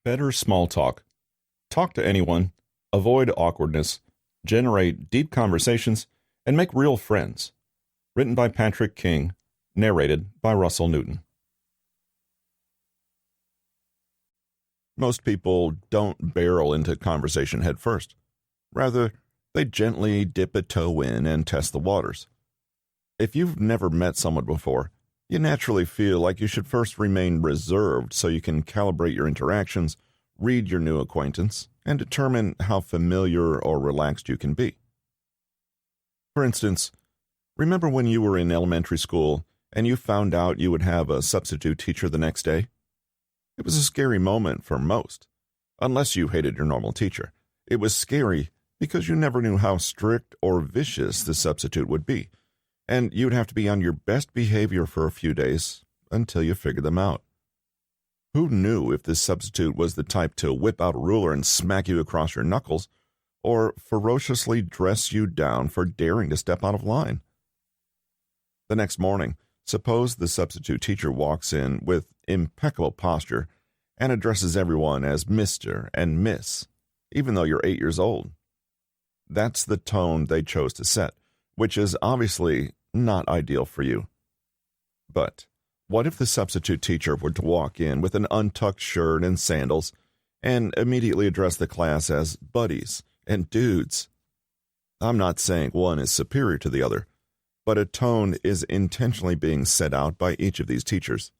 Better small talk. Talk to anyone, avoid awkwardness, generate deep conversations, and make real friends. Written by Patrick King, narrated by Russell Newton. Most people don't barrel into conversation head first. Rather, they gently dip a toe in and test the waters. If you've never met someone before, you naturally feel like you should first remain reserved so you can calibrate your interactions, read your new acquaintance, and determine how familiar or relaxed you can be. For instance, remember when you were in elementary school and you found out you would have a substitute teacher the next day? It was a scary moment for most, unless you hated your normal teacher. It was scary because you never knew how strict or vicious the substitute would be, and you'd have to be on your best behavior for a few days until you figured them out. Who knew if this substitute was the type to whip out a ruler and smack you across your knuckles, or ferociously dress you down for daring to step out of line? The next morning, suppose the substitute teacher walks in with impeccable posture and addresses everyone as Mr. and Miss, even though you're 8 years old. That's the tone they chose to set, which is obviously not ideal for you. But what if the substitute teacher were to walk in with an untucked shirt and sandals and immediately address the class as buddies and dudes? I'm not saying one is superior to the other, but a tone is intentionally being set out by each of these teachers.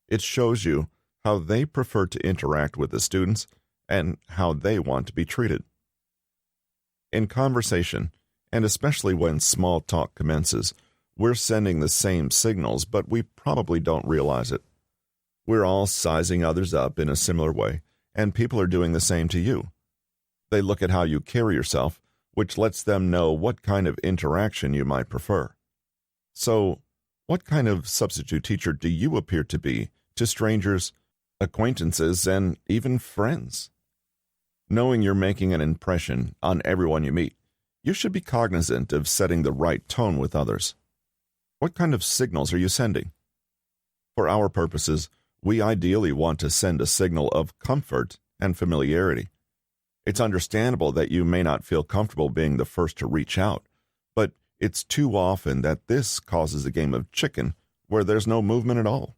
It shows you how they prefer to interact with the students and how they want to be treated. In conversation, and especially when small talk commences, we're sending the same signals, but we probably don't realize it. We're all sizing others up in a similar way, and people are doing the same to you. They look at how you carry yourself, which lets them know what kind of interaction you might prefer. So, what kind of substitute teacher do you appear to be to strangers, acquaintances, and even friends? Knowing you're making an impression on everyone you meet, you should be cognizant of setting the right tone with others. What kind of signals are you sending? For our purposes, we ideally want to send a signal of comfort and familiarity. It's understandable that you may not feel comfortable being the first to reach out, but it's too often that this causes a game of chicken where there's no movement at all.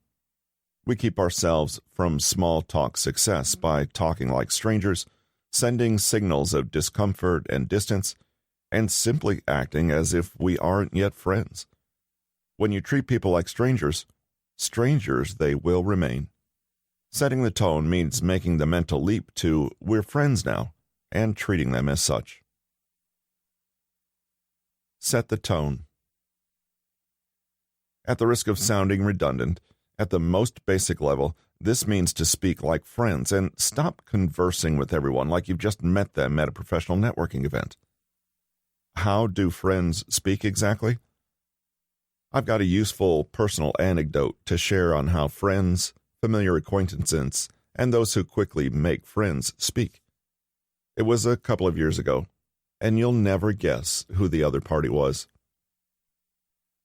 We keep ourselves from small talk success by talking like strangers, sending signals of discomfort and distance, and simply acting as if we aren't yet friends. When you treat people like strangers, strangers they will remain. Setting the tone means making the mental leap to "we're friends now" and treating them as such. Set the tone. At the risk of sounding redundant, at the most basic level, this means to speak like friends and stop conversing with everyone like you've just met them at a professional networking event. How do friends speak exactly? I've got a useful personal anecdote to share on how friends, familiar acquaintances, and those who quickly make friends speak. It was a couple of years ago, and you'll never guess who the other party was.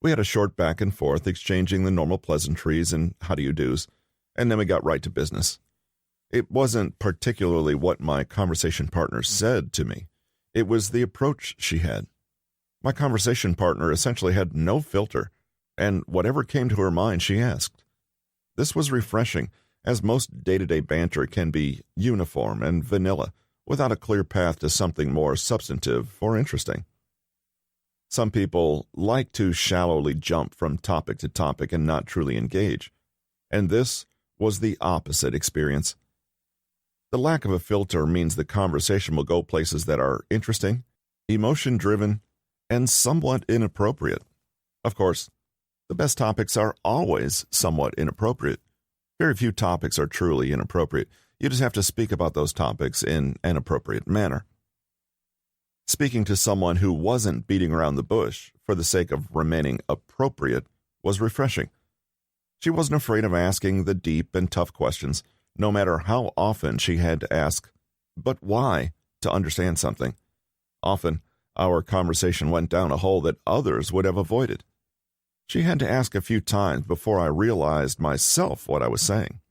We had a short back and forth exchanging the normal pleasantries and how-do-you-dos, and then we got right to business. It wasn't particularly what my conversation partner said to me. It was the approach she had. My conversation partner essentially had no filter, and whatever came to her mind she asked. This was refreshing, as most day-to-day banter can be uniform and vanilla, without a clear path to something more substantive or interesting. Some people like to shallowly jump from topic to topic and not truly engage, and this was the opposite experience. The lack of a filter means the conversation will go places that are interesting, emotion-driven, and somewhat inappropriate. Of course, the best topics are always somewhat inappropriate. Very few topics are truly inappropriate. You just have to speak about those topics in an appropriate manner. Speaking to someone who wasn't beating around the bush for the sake of remaining appropriate was refreshing. She wasn't afraid of asking the deep and tough questions, no matter how often she had to ask, "But why?" to understand something. Often, our conversation went down a hole that others would have avoided. She had to ask a few times before I realized myself what I was saying.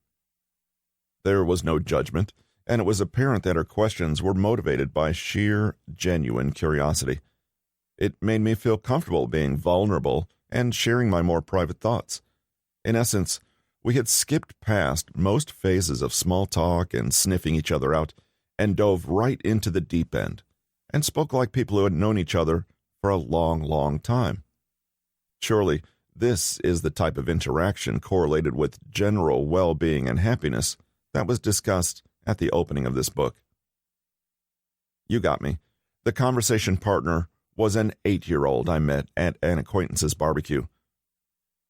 There was no judgment, and it was apparent that her questions were motivated by sheer, genuine curiosity. It made me feel comfortable being vulnerable and sharing my more private thoughts. In essence, we had skipped past most phases of small talk and sniffing each other out and dove right into the deep end and spoke like people who had known each other for a long, long time. Surely, this is the type of interaction correlated with general well-being and happiness that was discussed at the opening of this book. You got me. The conversation partner was an 8-year-old I met at an acquaintance's barbecue.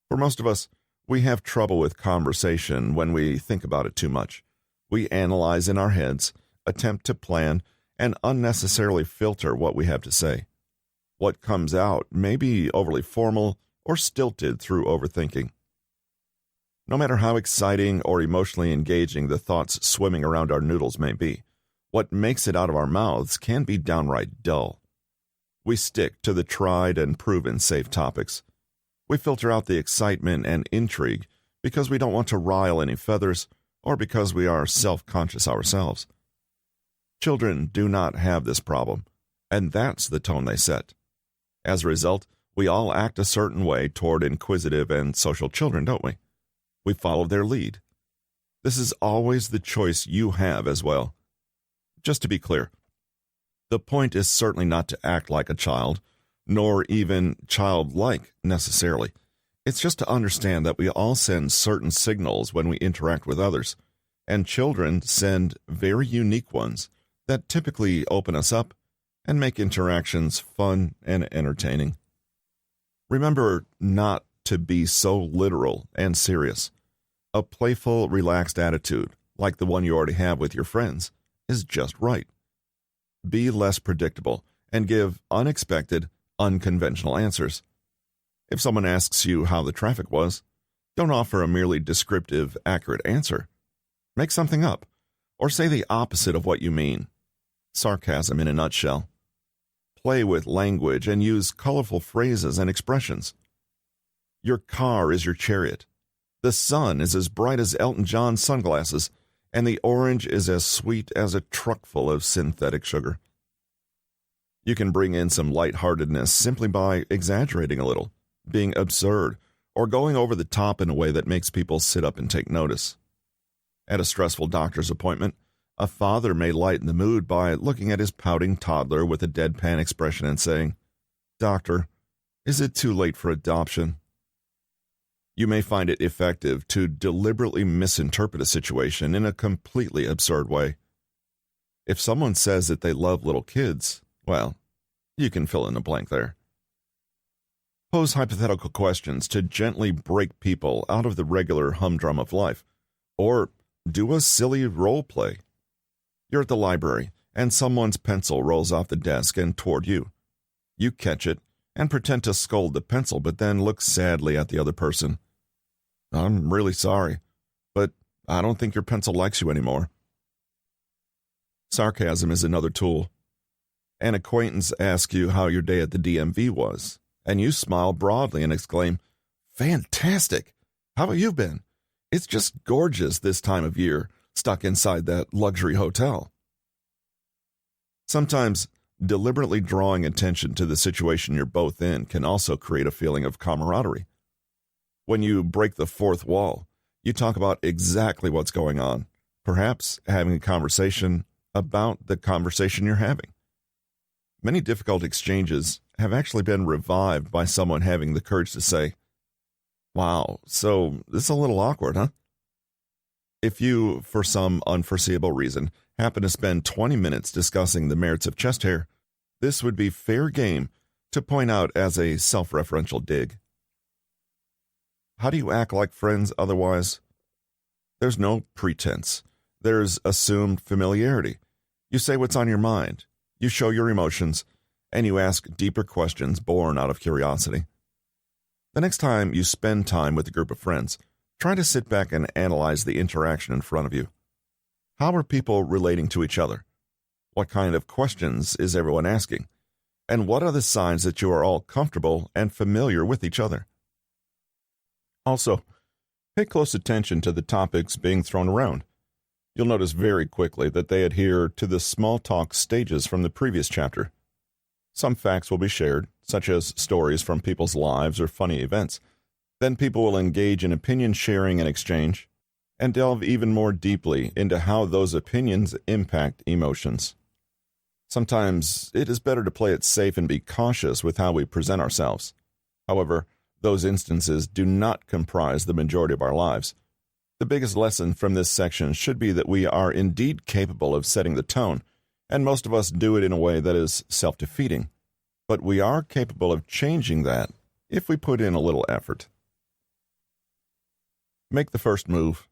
For most of us, we have trouble with conversation when we think about it too much. We analyze in our heads, attempt to plan, and unnecessarily filter what we have to say. What comes out may be overly formal or stilted through overthinking. No matter how exciting or emotionally engaging the thoughts swimming around our noodles may be, what makes it out of our mouths can be downright dull. We stick to the tried and proven safe topics. We filter out the excitement and intrigue because we don't want to rile any feathers or because we are self-conscious ourselves. Children do not have this problem, and that's the tone they set. As a result, we all act a certain way toward inquisitive and social children, don't we? We follow their lead. This is always the choice you have as well. Just to be clear, the point is certainly not to act like a child, nor even childlike necessarily. It's just to understand that we all send certain signals when we interact with others, and children send very unique ones that typically open us up and make interactions fun and entertaining. Remember not to be so literal and serious. A playful, relaxed attitude, like the one you already have with your friends, is just right. Be less predictable and give unexpected, unconventional answers. If someone asks you how the traffic was, don't offer a merely descriptive, accurate answer. Make something up, or say the opposite of what you mean. Sarcasm in a nutshell. Play with language and use colorful phrases and expressions. Your car is your chariot. The sun is as bright as Elton John's sunglasses, and the orange is as sweet as a truck full of synthetic sugar. You can bring in some lightheartedness simply by exaggerating a little, being absurd, or going over the top in a way that makes people sit up and take notice. At a stressful doctor's appointment, a father may lighten the mood by looking at his pouting toddler with a deadpan expression and saying, "Doctor, is it too late for adoption?" You may find it effective to deliberately misinterpret a situation in a completely absurd way. If someone says that they love little kids, well, you can fill in the blank there. Pose hypothetical questions to gently break people out of the regular humdrum of life, or do a silly role play. You're at the library, and someone's pencil rolls off the desk and toward you. You catch it and pretend to scold the pencil, but then look sadly at the other person. "I'm really sorry, but I don't think your pencil likes you anymore." Sarcasm is another tool. An acquaintance asks you how your day at the DMV was, and you smile broadly and exclaim, "Fantastic! How have you been? It's just gorgeous this time of year, stuck inside that luxury hotel." Sometimes, deliberately drawing attention to the situation you're both in can also create a feeling of camaraderie. When you break the fourth wall, you talk about exactly what's going on, perhaps having a conversation about the conversation you're having. Many difficult exchanges have actually been revived by someone having the courage to say, "Wow, so this is a little awkward, huh?" If you, for some unforeseeable reason, happen to spend 20 minutes discussing the merits of chest hair, this would be fair game to point out as a self-referential dig. How do you act like friends otherwise? There's no pretense. There's assumed familiarity. You say what's on your mind. You show your emotions, and you ask deeper questions born out of curiosity. The next time you spend time with a group of friends, try to sit back and analyze the interaction in front of you. How are people relating to each other? What kind of questions is everyone asking? And what are the signs that you are all comfortable and familiar with each other? Also, pay close attention to the topics being thrown around. You'll notice very quickly that they adhere to the small talk stages from the previous chapter. Some facts will be shared, such as stories from people's lives or funny events. Then people will engage in opinion sharing and exchange, and delve even more deeply into how those opinions impact emotions. Sometimes it is better to play it safe and be cautious with how we present ourselves. However, those instances do not comprise the majority of our lives. The biggest lesson from this section should be that we are indeed capable of setting the tone, and most of us do it in a way that is self-defeating. But we are capable of changing that if we put in a little effort. Make the first move.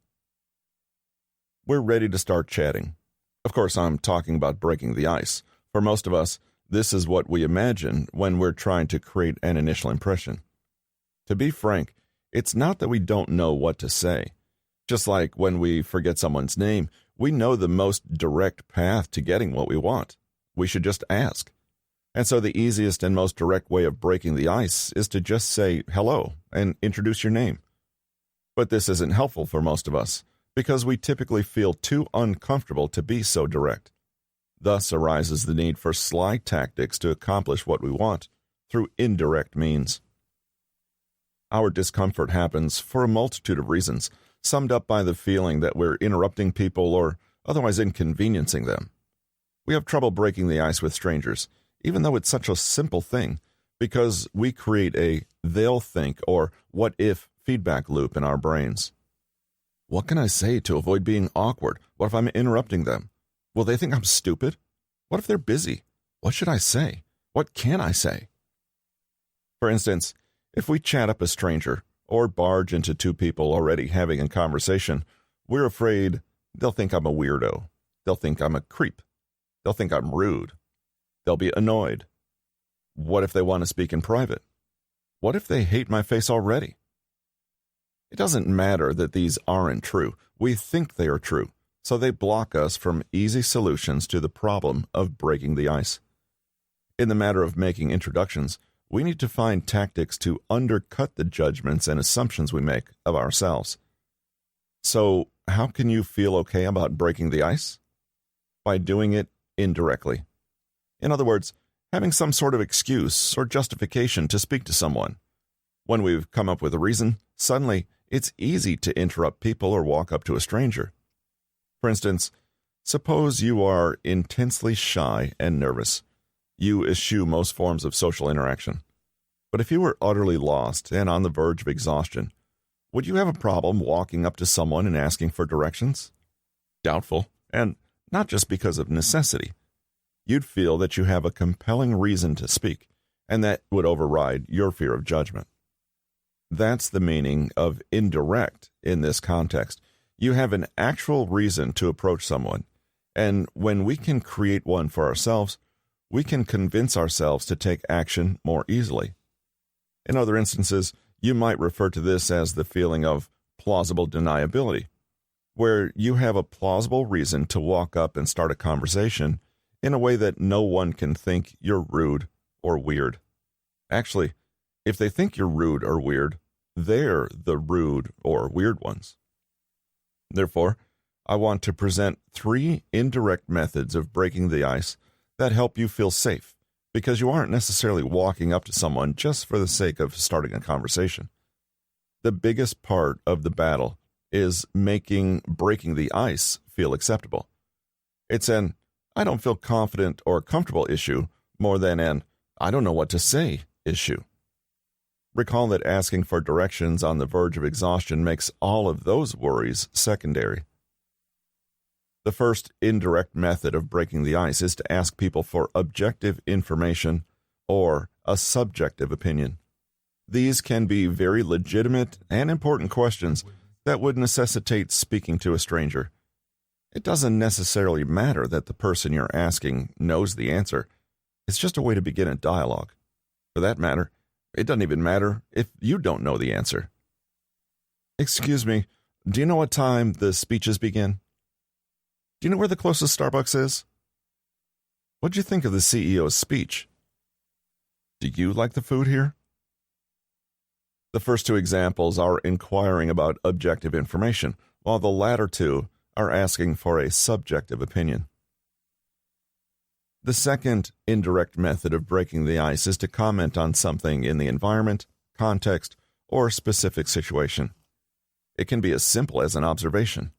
We're ready to start chatting. Of course, I'm talking about breaking the ice. For most of us, this is what we imagine when we're trying to create an initial impression. To be frank, it's not that we don't know what to say. Just like when we forget someone's name, we know the most direct path to getting what we want. We should just ask. And so the easiest and most direct way of breaking the ice is to just say hello and introduce your name. But this isn't helpful for most of us, because we typically feel too uncomfortable to be so direct. Thus arises the need for sly tactics to accomplish what we want through indirect means. Our discomfort happens for a multitude of reasons, summed up by the feeling that we're interrupting people or otherwise inconveniencing them. We have trouble breaking the ice with strangers, even though it's such a simple thing, because we create a they'll think or what if feedback loop in our brains. What can I say to avoid being awkward? What if I'm interrupting them? Will they think I'm stupid? What if they're busy? What should I say? What can I say? For instance, if we chat up a stranger or barge into two people already having a conversation, we're afraid they'll think I'm a weirdo. They'll think I'm a creep. They'll think I'm rude. They'll be annoyed. What if they want to speak in private? What if they hate my face already? It doesn't matter that these aren't true. We think they are true, so they block us from easy solutions to the problem of breaking the ice. In the matter of making introductions, we need to find tactics to undercut the judgments and assumptions we make of ourselves. So, how can you feel okay about breaking the ice? By doing it indirectly. In other words, having some sort of excuse or justification to speak to someone. When we've come up with a reason, suddenly it's easy to interrupt people or walk up to a stranger. For instance, suppose you are intensely shy and nervous. You eschew most forms of social interaction. But if you were utterly lost and on the verge of exhaustion, would you have a problem walking up to someone and asking for directions? Doubtful, and not just because of necessity. You'd feel that you have a compelling reason to speak, and that would override your fear of judgment. That's the meaning of indirect in this context. You have an actual reason to approach someone, and when we can create one for ourselves, we can convince ourselves to take action more easily. In other instances, you might refer to this as the feeling of plausible deniability, where you have a plausible reason to walk up and start a conversation in a way that no one can think you're rude or weird. Actually, if they think you're rude or weird, they're the rude or weird ones. Therefore, I want to present 3 indirect methods of breaking the ice that help you feel safe, because you aren't necessarily walking up to someone just for the sake of starting a conversation. The biggest part of the battle is making breaking the ice feel acceptable. It's an I don't feel confident or comfortable issue more than an I don't know what to say issue. Recall that asking for directions on the verge of exhaustion makes all of those worries secondary. The first indirect method of breaking the ice is to ask people for objective information or a subjective opinion. These can be very legitimate and important questions that would necessitate speaking to a stranger. It doesn't necessarily matter that the person you're asking knows the answer. It's just a way to begin a dialogue. For that matter, it doesn't even matter if you don't know the answer. Excuse me, do you know what time the speeches begin? Do you know where the closest Starbucks is? What'd you think of the CEO's speech? Do you like the food here? The first 2 examples are inquiring about objective information, while the latter 2 are asking for a subjective opinion. The second indirect method of breaking the ice is to comment on something in the environment, context, or specific situation. It can be as simple as an observation.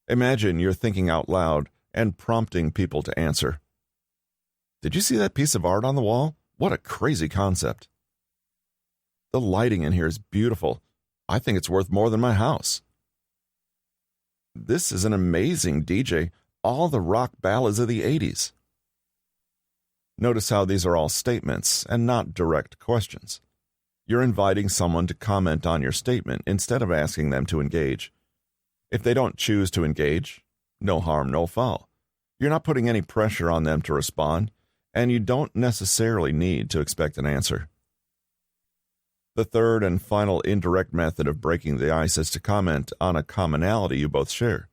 Imagine you're thinking out loud and prompting people to answer. Did you see that piece of art on the wall? What a crazy concept. The lighting in here is beautiful. I think it's worth more than my house. This is an amazing DJ, all the rock ballads of the 80s. Notice how these are all statements and not direct questions. You're inviting someone to comment on your statement instead of asking them to engage. If they don't choose to engage, no harm, no foul. You're not putting any pressure on them to respond, and you don't necessarily need to expect an answer. The third and final indirect method of breaking the ice is to comment on a commonality you both share.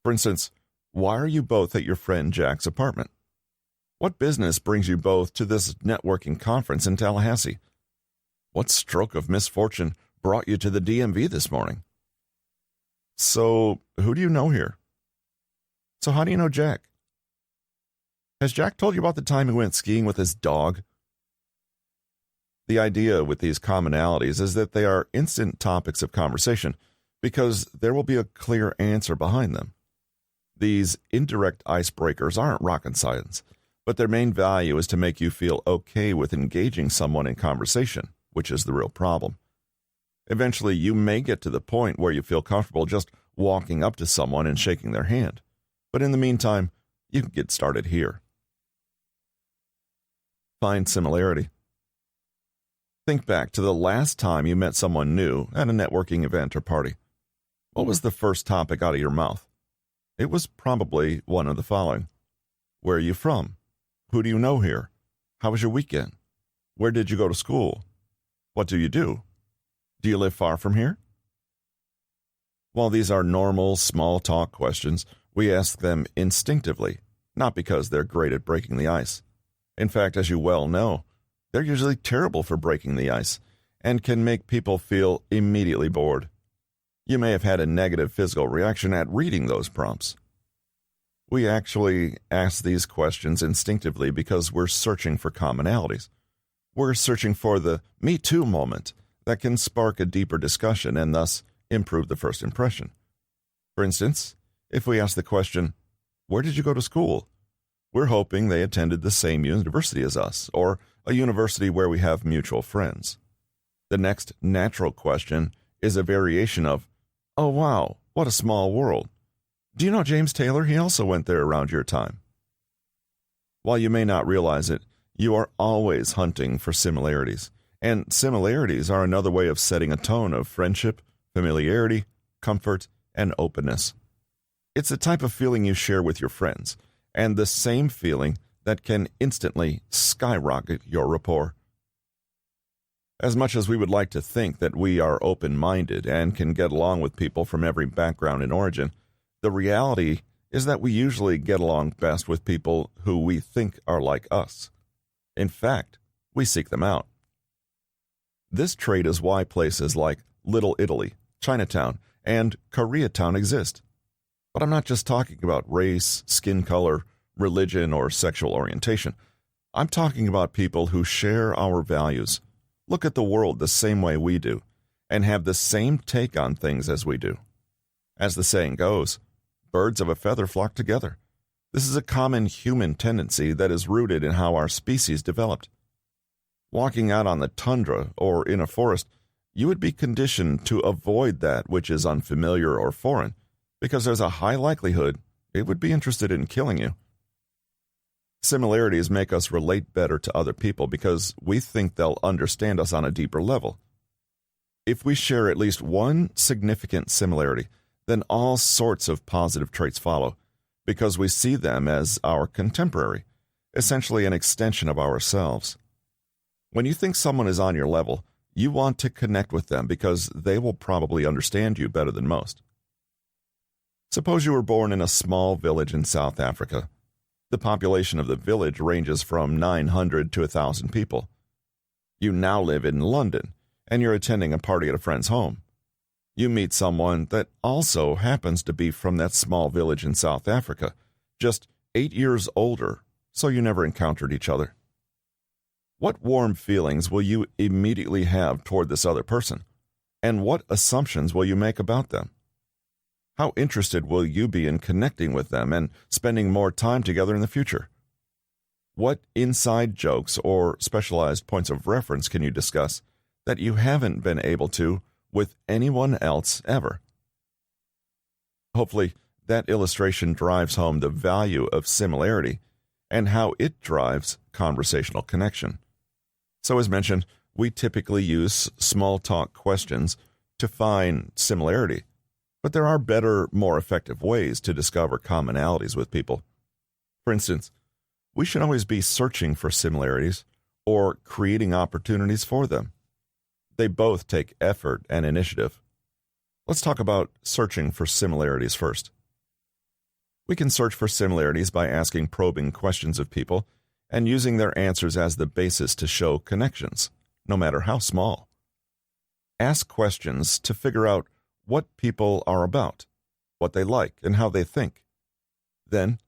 For instance, why are you both at your friend Jack's apartment? What business brings you both to this networking conference in Tallahassee? What stroke of misfortune brought you to the DMV this morning? So, who do you know here? So how do you know Jack? Has Jack told you about the time he went skiing with his dog? The idea with these commonalities is that they are instant topics of conversation because there will be a clear answer behind them. These indirect icebreakers aren't rocket science, but their main value is to make you feel okay with engaging someone in conversation, which is the real problem. Eventually, you may get to the point where you feel comfortable just walking up to someone and shaking their hand. But in the meantime, you can get started here. Find similarity. Think back to the last time you met someone new at a networking event or party. What was the first topic out of your mouth? It was probably one of the following. Where are you from? Who do you know here? How was your weekend? Where did you go to school? What do you do? Do you live far from here? While these are normal, small talk questions, we ask them instinctively, not because they're great at breaking the ice. In fact, as you well know, they're usually terrible for breaking the ice and can make people feel immediately bored. You may have had a negative physical reaction at reading those prompts. We actually ask these questions instinctively because we're searching for commonalities. We're searching for the me too moment that can spark a deeper discussion and thus improve the first impression. For instance, if we ask the question, where did you go to school? We're hoping they attended the same university as us, or a university where we have mutual friends. The next natural question is a variation of, oh wow, what a small world. Do you know James Taylor? He also went there around your time. While you may not realize it, you are always hunting for similarities, and similarities are another way of setting a tone of friendship, familiarity, comfort, and openness. It's the type of feeling you share with your friends, and the same feeling that can instantly skyrocket your rapport. As much as we would like to think that we are open-minded and can get along with people from every background and origin, the reality is that we usually get along best with people who we think are like us. In fact, we seek them out. This trait is why places like Little Italy, Chinatown, and Koreatown exist. But I'm not just talking about race, skin color, religion, or sexual orientation. I'm talking about people who share our values, look at the world the same way we do, and have the same take on things as we do. As the saying goes, birds of a feather flock together. This is a common human tendency that is rooted in how our species developed. Walking out on the tundra or in a forest, you would be conditioned to avoid that which is unfamiliar or foreign, because there's a high likelihood it would be interested in killing you. Similarities make us relate better to other people because we think they'll understand us on a deeper level. If we share at least one significant similarity, then all sorts of positive traits follow, because we see them as our contemporary, essentially an extension of ourselves. When you think someone is on your level, you want to connect with them because they will probably understand you better than most. Suppose you were born in a small village in South Africa. The population of the village ranges from 900 to 1,000 people. You now live in London, and you're attending a party at a friend's home. You meet someone that also happens to be from that small village in South Africa, just 8 years older, so you never encountered each other. What warm feelings will you immediately have toward this other person? And what assumptions will you make about them? How interested will you be in connecting with them and spending more time together in the future? What inside jokes or specialized points of reference can you discuss that you haven't been able to with anyone else ever? Hopefully, that illustration drives home the value of similarity and how it drives conversational connection. So as mentioned, we typically use small talk questions to find similarity, but there are better, more effective ways to discover commonalities with people. For instance, we should always be searching for similarities or creating opportunities for them. They both take effort and initiative. Let's talk about searching for similarities first. We can search for similarities by asking probing questions of people and using their answers as the basis to show connections, no matter how small. Ask questions to figure out what people are about, what they like, and how they think. Then,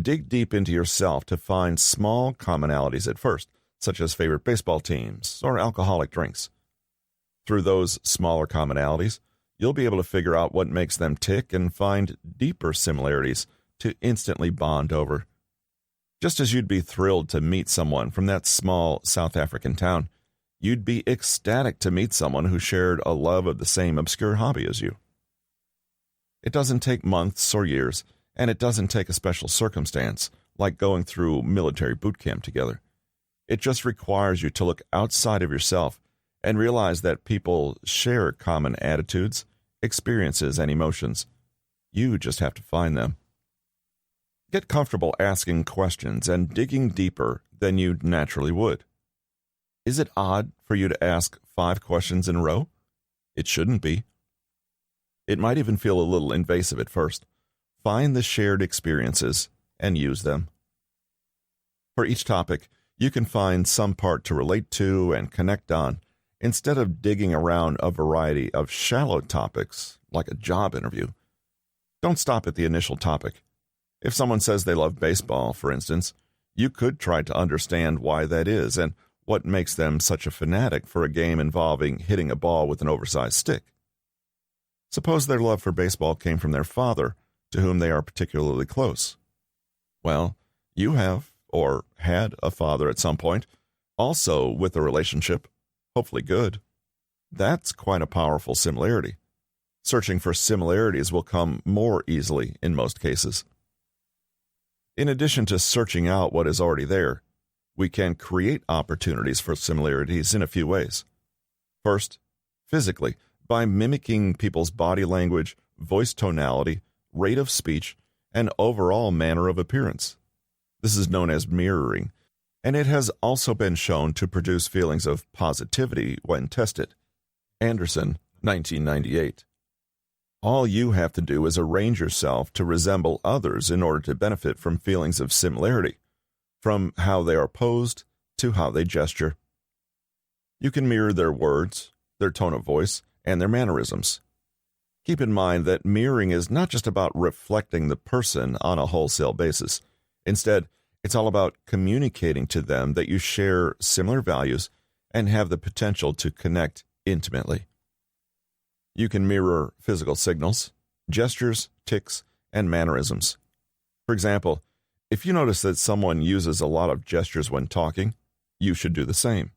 dig deep into yourself to find small commonalities at first, such as favorite baseball teams or alcoholic drinks. Through those smaller commonalities, you'll be able to figure out what makes them tick and find deeper similarities to instantly bond over. Just as you'd be thrilled to meet someone from that small South African town, you'd be ecstatic to meet someone who shared a love of the same obscure hobby as you. It doesn't take months or years, and it doesn't take a special circumstance, like going through military boot camp together. It just requires you to look outside of yourself and realize that people share common attitudes, experiences, and emotions. You just have to find them. Get comfortable asking questions and digging deeper than you naturally would. Is it odd for you to ask 5 questions in a row? It shouldn't be. It might even feel a little invasive at first. Find the shared experiences and use them. For each topic, you can find some part to relate to and connect on, instead of digging around a variety of shallow topics, like a job interview. Don't stop at the initial topic. If someone says they love baseball, for instance, you could try to understand why that is and what makes them such a fanatic for a game involving hitting a ball with an oversized stick. Suppose their love for baseball came from their father, to whom they are particularly close. Well, you have, or had, a father at some point, also with a relationship, hopefully good. That's quite a powerful similarity. Searching for similarities will come more easily in most cases. In addition to searching out what is already there, we can create opportunities for similarities in a few ways. First, physically, by mimicking people's body language, voice tonality, rate of speech, and overall manner of appearance. This is known as mirroring, and it has also been shown to produce feelings of positivity when tested. Anderson, 1998. All you have to do is arrange yourself to resemble others in order to benefit from feelings of similarity, from how they are posed to how they gesture. You can mirror their words, their tone of voice, and their mannerisms. Keep in mind that mirroring is not just about reflecting the person on a wholesale basis. Instead, it's all about communicating to them that you share similar values and have the potential to connect intimately. You can mirror physical signals, gestures, tics, and mannerisms. For example, if you notice that someone uses a lot of gestures when talking, you should do the same.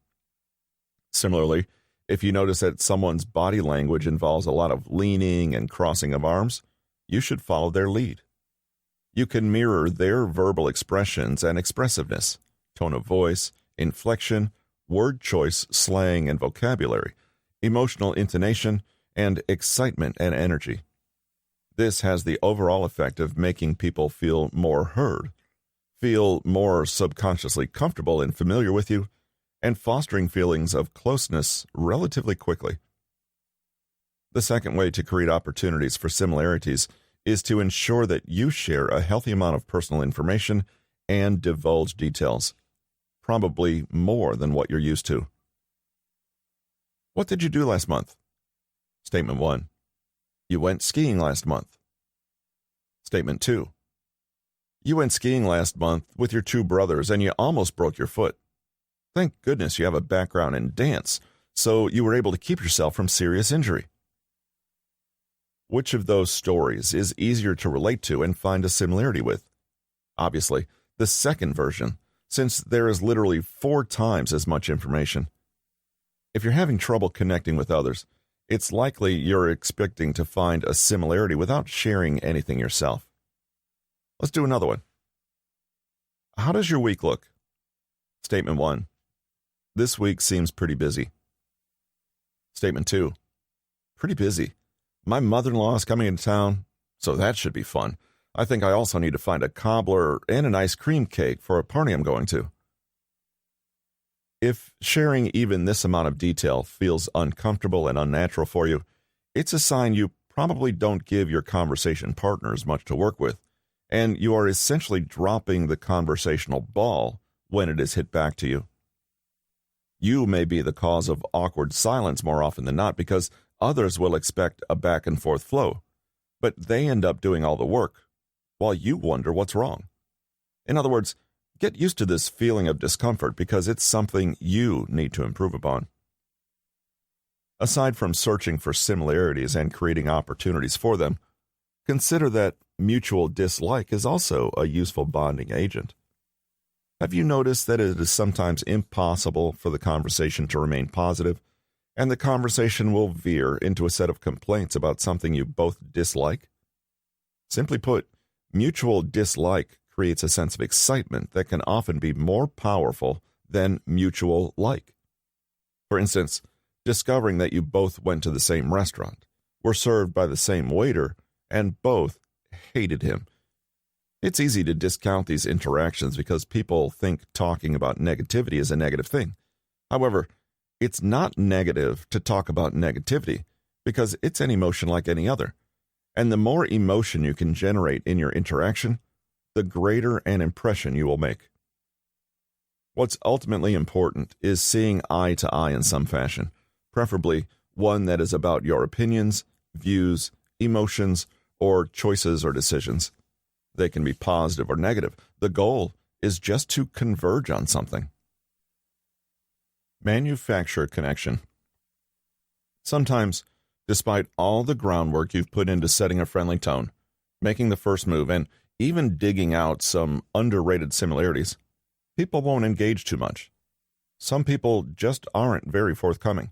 Similarly, if you notice that someone's body language involves a lot of leaning and crossing of arms, you should follow their lead. You can mirror their verbal expressions and expressiveness, tone of voice, inflection, word choice, slang and vocabulary, emotional intonation, and excitement and energy. This has the overall effect of making people feel more heard, feel more subconsciously comfortable and familiar with you, and fostering feelings of closeness relatively quickly. The second way to create opportunities for similarities is to ensure that you share a healthy amount of personal information and divulge details, probably more than what you're used to. What did you do last month? Statement 1. You went skiing last month. Statement 2. You went skiing last month with your two brothers and you almost broke your foot. Thank goodness you have a background in dance, so you were able to keep yourself from serious injury. Which of those stories is easier to relate to and find a similarity with? Obviously, the second version, since there is literally 4 times as much information. If you're having trouble connecting with others, it's likely you're expecting to find a similarity without sharing anything yourself. Let's do another one. How does your week look? Statement 1. This week seems pretty busy. Statement 2. Pretty busy. My mother-in-law is coming into town, so that should be fun. I think I also need to find a cobbler and an ice cream cake for a party I'm going to. If sharing even this amount of detail feels uncomfortable and unnatural for you, it's a sign you probably don't give your conversation partners much to work with, and you are essentially dropping the conversational ball when it is hit back to you. You may be the cause of awkward silence more often than not because others will expect a back-and-forth flow, but they end up doing all the work, while you wonder what's wrong. In other words, get used to this feeling of discomfort because it's something you need to improve upon. Aside from searching for similarities and creating opportunities for them, consider that mutual dislike is also a useful bonding agent. Have you noticed that it is sometimes impossible for the conversation to remain positive, and the conversation will veer into a set of complaints about something you both dislike? Simply put, mutual dislike creates a sense of excitement that can often be more powerful than mutual like. For instance, discovering that you both went to the same restaurant, were served by the same waiter, and both hated him. It's easy to discount these interactions because people think talking about negativity is a negative thing. However, it's not negative to talk about negativity because it's an emotion like any other. And the more emotion you can generate in your interaction, the greater an impression you will make. What's ultimately important is seeing eye to eye in some fashion, preferably one that is about your opinions, views, emotions, or choices or decisions. They can be positive or negative. The goal is just to converge on something. Manufacture connection. Sometimes, despite all the groundwork you've put into setting a friendly tone, making the first move, and even digging out some underrated similarities, people won't engage too much. Some people just aren't very forthcoming.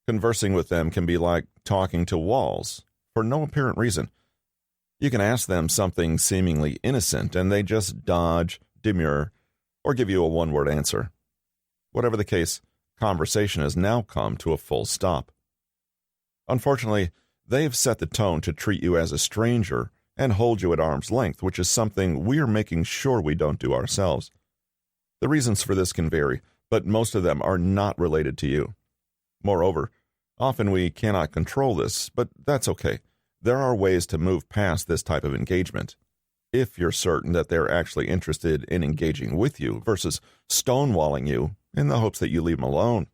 Conversing with them can be like talking to walls for no apparent reason. You can ask them something seemingly innocent, and they just dodge, demur, or give you a one-word answer. Whatever the case, conversation has now come to a full stop. Unfortunately, they've set the tone to treat you as a stranger and hold you at arm's length, which is something we're making sure we don't do ourselves. The reasons for this can vary, but most of them are not related to you. Moreover, often we cannot control this, but that's okay. There are ways to move past this type of engagement, if you're certain that they're actually interested in engaging with you versus stonewalling you in the hopes that you leave them alone.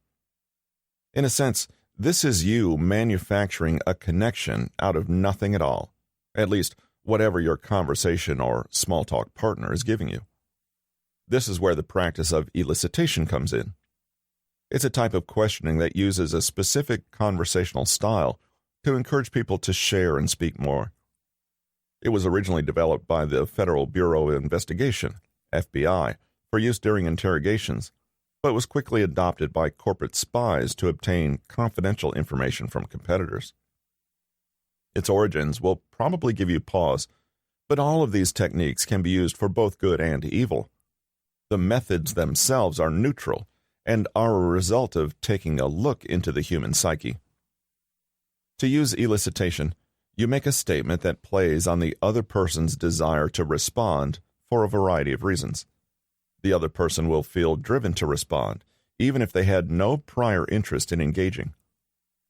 In a sense, this is you manufacturing a connection out of nothing at all, at least whatever your conversation or small talk partner is giving you. This is where the practice of elicitation comes in. It's a type of questioning that uses a specific conversational style to encourage people to share and speak more. It was originally developed by the Federal Bureau of Investigation, FBI, for use during interrogations, but was quickly adopted by corporate spies to obtain confidential information from competitors. Its origins will probably give you pause, but all of these techniques can be used for both good and evil. The methods themselves are neutral and are a result of taking a look into the human psyche. To use elicitation, you make a statement that plays on the other person's desire to respond for a variety of reasons. The other person will feel driven to respond, even if they had no prior interest in engaging.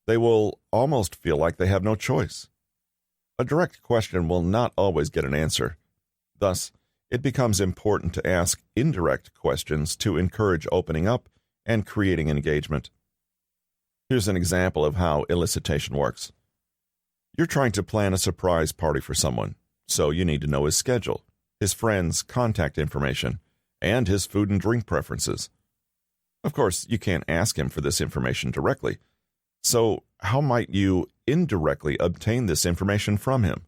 They will almost feel like they have no choice. A direct question will not always get an answer. Thus, it becomes important to ask indirect questions to encourage opening up and creating engagement. Here's an example of how elicitation works. You're trying to plan a surprise party for someone, so you need to know his schedule, his friends' contact information, and his food and drink preferences. Of course, you can't ask him for this information directly, so how might you indirectly obtain this information from him?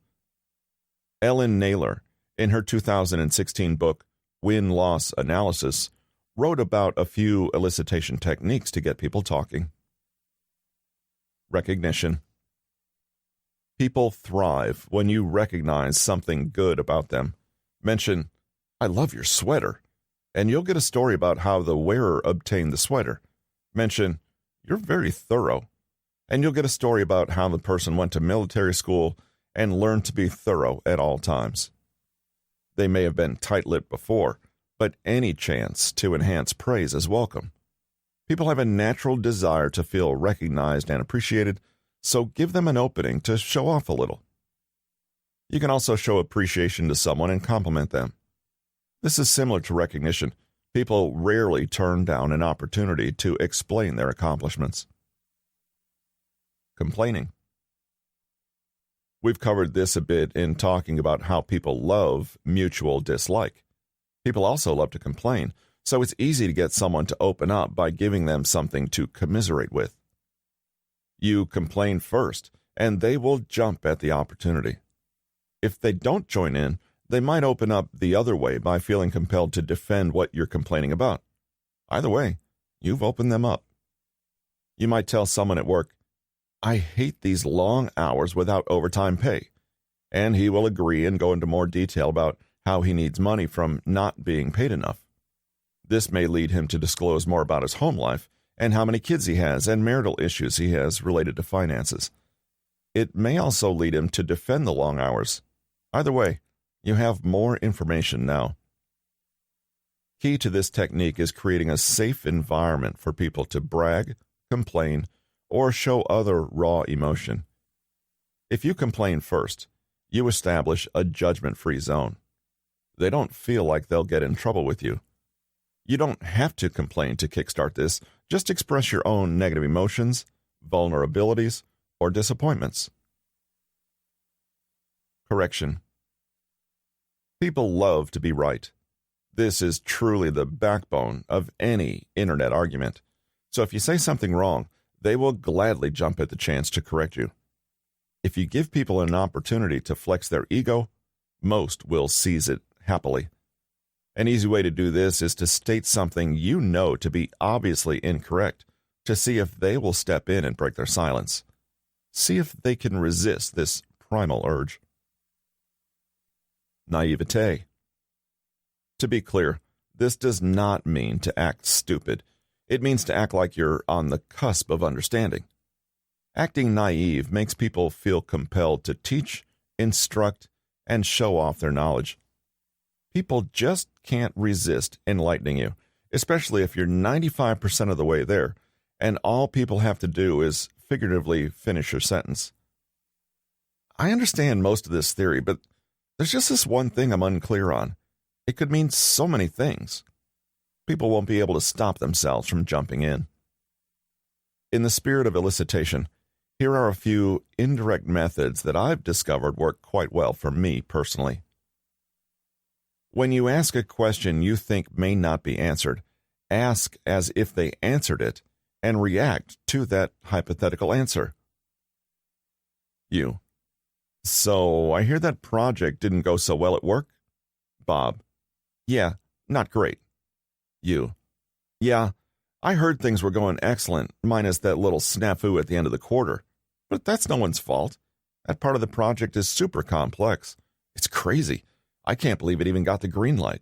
Ellen Naylor, in her 2016 book, Win-Loss Analysis, wrote about a few elicitation techniques to get people talking. Recognition. People thrive when you recognize something good about them. Mention, "I love your sweater," and you'll get a story about how the wearer obtained the sweater. Mention, "You're very thorough," and you'll get a story about how the person went to military school and learned to be thorough at all times. They may have been tight-lipped before, but any chance to enhance praise is welcome. People have a natural desire to feel recognized and appreciated, so give them an opening to show off a little. You can also show appreciation to someone and compliment them. This is similar to recognition. People rarely turn down an opportunity to explain their accomplishments. Complaining. We've covered this a bit in talking about how people love mutual dislike. People also love to complain, so it's easy to get someone to open up by giving them something to commiserate with. You complain first, and they will jump at the opportunity. If they don't join in, they might open up the other way by feeling compelled to defend what you're complaining about. Either way, you've opened them up. You might tell someone at work, "I hate these long hours without overtime pay," and he will agree and go into more detail about how he needs money from not being paid enough. This may lead him to disclose more about his home life and how many kids he has and marital issues he has related to finances. It may also lead him to defend the long hours. Either way, you have more information now. Key to this technique is creating a safe environment for people to brag, complain, or show other raw emotion. If you complain first, you establish a judgment-free zone. They don't feel like they'll get in trouble with you. You don't have to complain to kickstart this. Just express your own negative emotions, vulnerabilities, or disappointments. Correction. People love to be right. This is truly the backbone of any internet argument. So if you say something wrong, they will gladly jump at the chance to correct you. If you give people an opportunity to flex their ego, most will seize it happily. An easy way to do this is to state something you know to be obviously incorrect, to see if they will step in and break their silence. See if they can resist this primal urge. Naivete. To be clear, this does not mean to act stupid. It means to act like you're on the cusp of understanding. Acting naive makes people feel compelled to teach, instruct, and show off their knowledge. People just can't resist enlightening you, especially if you're 95% of the way there, and all people have to do is figuratively finish your sentence. I understand most of this theory, but there's just this one thing I'm unclear on. It could mean so many things. People won't be able to stop themselves from jumping in. In the spirit of elicitation, here are a few indirect methods that I've discovered work quite well for me personally. When you ask a question you think may not be answered, ask as if they answered it and react to that hypothetical answer. You. So, I hear that project didn't go so well at work? Bob. Yeah, not great. You. Yeah, I heard things were going excellent, minus that little snafu at the end of the quarter. But that's no one's fault. That part of the project is super complex. It's crazy. I can't believe it even got the green light.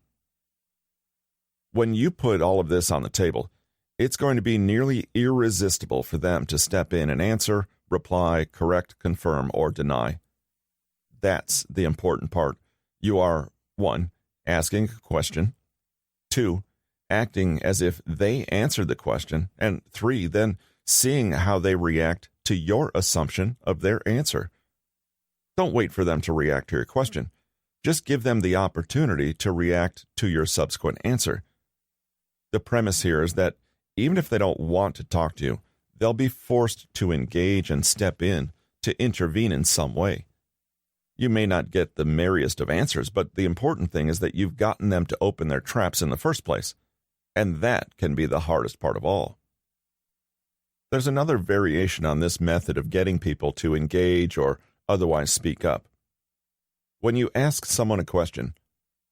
When you put all of this on the table, it's going to be nearly irresistible for them to step in and answer, reply, correct, confirm, or deny. That's the important part. You are, 1, asking a question, 2, acting as if they answered the question, and 3, then seeing how they react to your assumption of their answer. Don't wait for them to react to your question. Just give them the opportunity to react to your subsequent answer. The premise here is that even if they don't want to talk to you, they'll be forced to engage and step in to intervene in some way. You may not get the merriest of answers, but the important thing is that you've gotten them to open their traps in the first place, and that can be the hardest part of all. There's another variation on this method of getting people to engage or otherwise speak up. When you ask someone a question,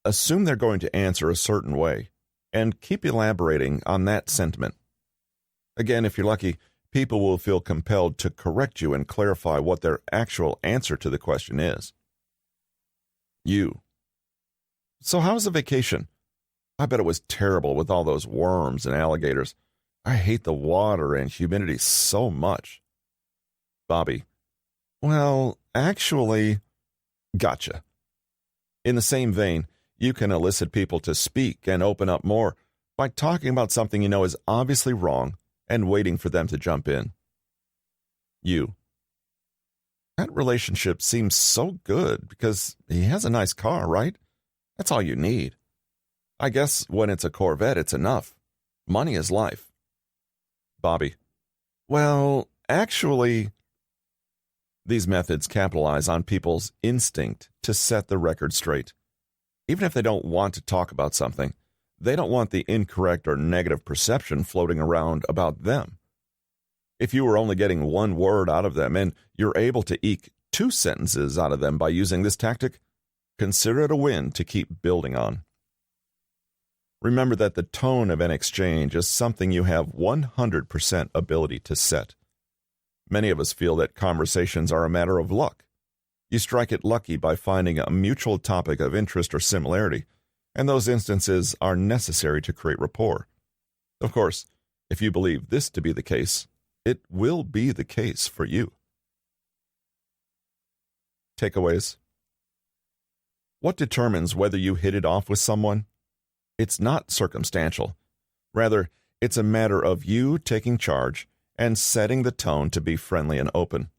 assume they're going to answer a certain way, and keep elaborating on that sentiment. Again, if you're lucky, people will feel compelled to correct you and clarify what their actual answer to the question is. You. So how was the vacation? I bet it was terrible with all those worms and alligators. I hate the water and humidity so much. Bobby. Well, actually, gotcha. In the same vein, you can elicit people to speak and open up more by talking about something you know is obviously wrong and waiting for them to jump in. You. That relationship seems so good because he has a nice car, right? That's all you need. I guess when it's a Corvette, it's enough. Money is life. Bobby. Well, actually, these methods capitalize on people's instinct to set the record straight. Even if they don't want to talk about something, they don't want the incorrect or negative perception floating around about them. If you were only getting one word out of them and you're able to eke 2 sentences out of them by using this tactic, consider it a win to keep building on. Remember that the tone of an exchange is something you have 100% ability to set. Many of us feel that conversations are a matter of luck. You strike it lucky by finding a mutual topic of interest or similarity, and those instances are necessary to create rapport. Of course, if you believe this to be the case, it will be the case for you. Takeaways. What determines whether you hit it off with someone? It's not circumstantial. Rather, it's a matter of you taking charge and setting the tone to be friendly and open.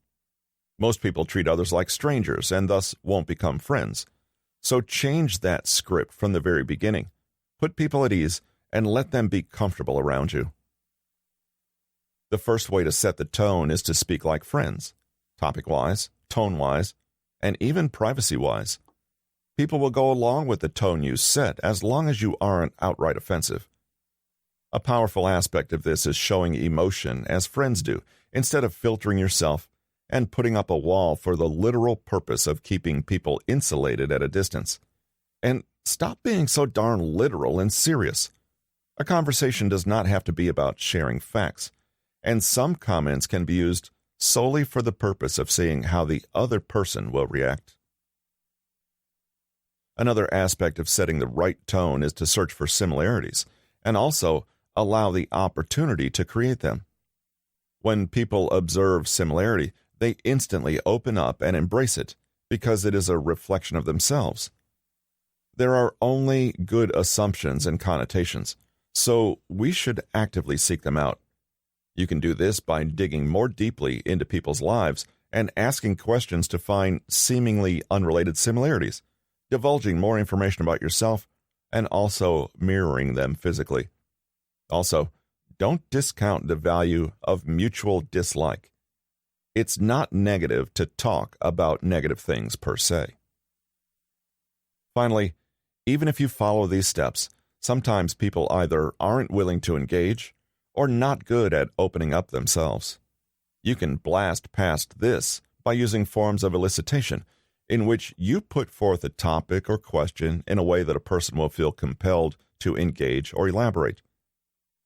Most people treat others like strangers and thus won't become friends. So change that script from the very beginning. Put people at ease and let them be comfortable around you. The first way to set the tone is to speak like friends, topic-wise, tone-wise, and even privacy-wise. People will go along with the tone you set as long as you aren't outright offensive. A powerful aspect of this is showing emotion as friends do, instead of filtering yourself and putting up a wall for the literal purpose of keeping people insulated at a distance. And stop being so darn literal and serious. A conversation does not have to be about sharing facts, and some comments can be used solely for the purpose of seeing how the other person will react. Another aspect of setting the right tone is to search for similarities, and also allow the opportunity to create them. When people observe similarity, they instantly open up and embrace it because it is a reflection of themselves. There are only good assumptions and connotations, so we should actively seek them out. You can do this by digging more deeply into people's lives and asking questions to find seemingly unrelated similarities, divulging more information about yourself, and also mirroring them physically. Also, don't discount the value of mutual dislike. It's not negative to talk about negative things per se. Finally, even if you follow these steps, sometimes people either aren't willing to engage or not good at opening up themselves. You can blast past this by using forms of elicitation, in which you put forth a topic or question in a way that a person will feel compelled to engage or elaborate.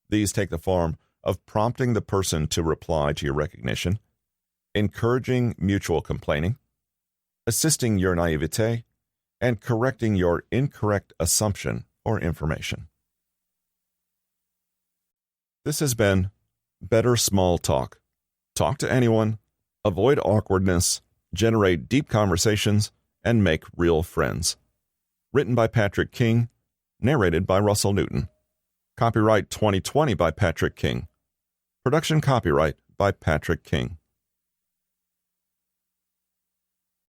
These take the form of prompting the person to reply to your recognition, encouraging mutual complaining, assisting your naivete, and correcting your incorrect assumption or information. This has been Better Small Talk. Talk to anyone, avoid awkwardness, generate deep conversations, and make real friends. Written by Patrick King, narrated by Russell Newton. Copyright 2020 by Patrick King. Production copyright by Patrick King.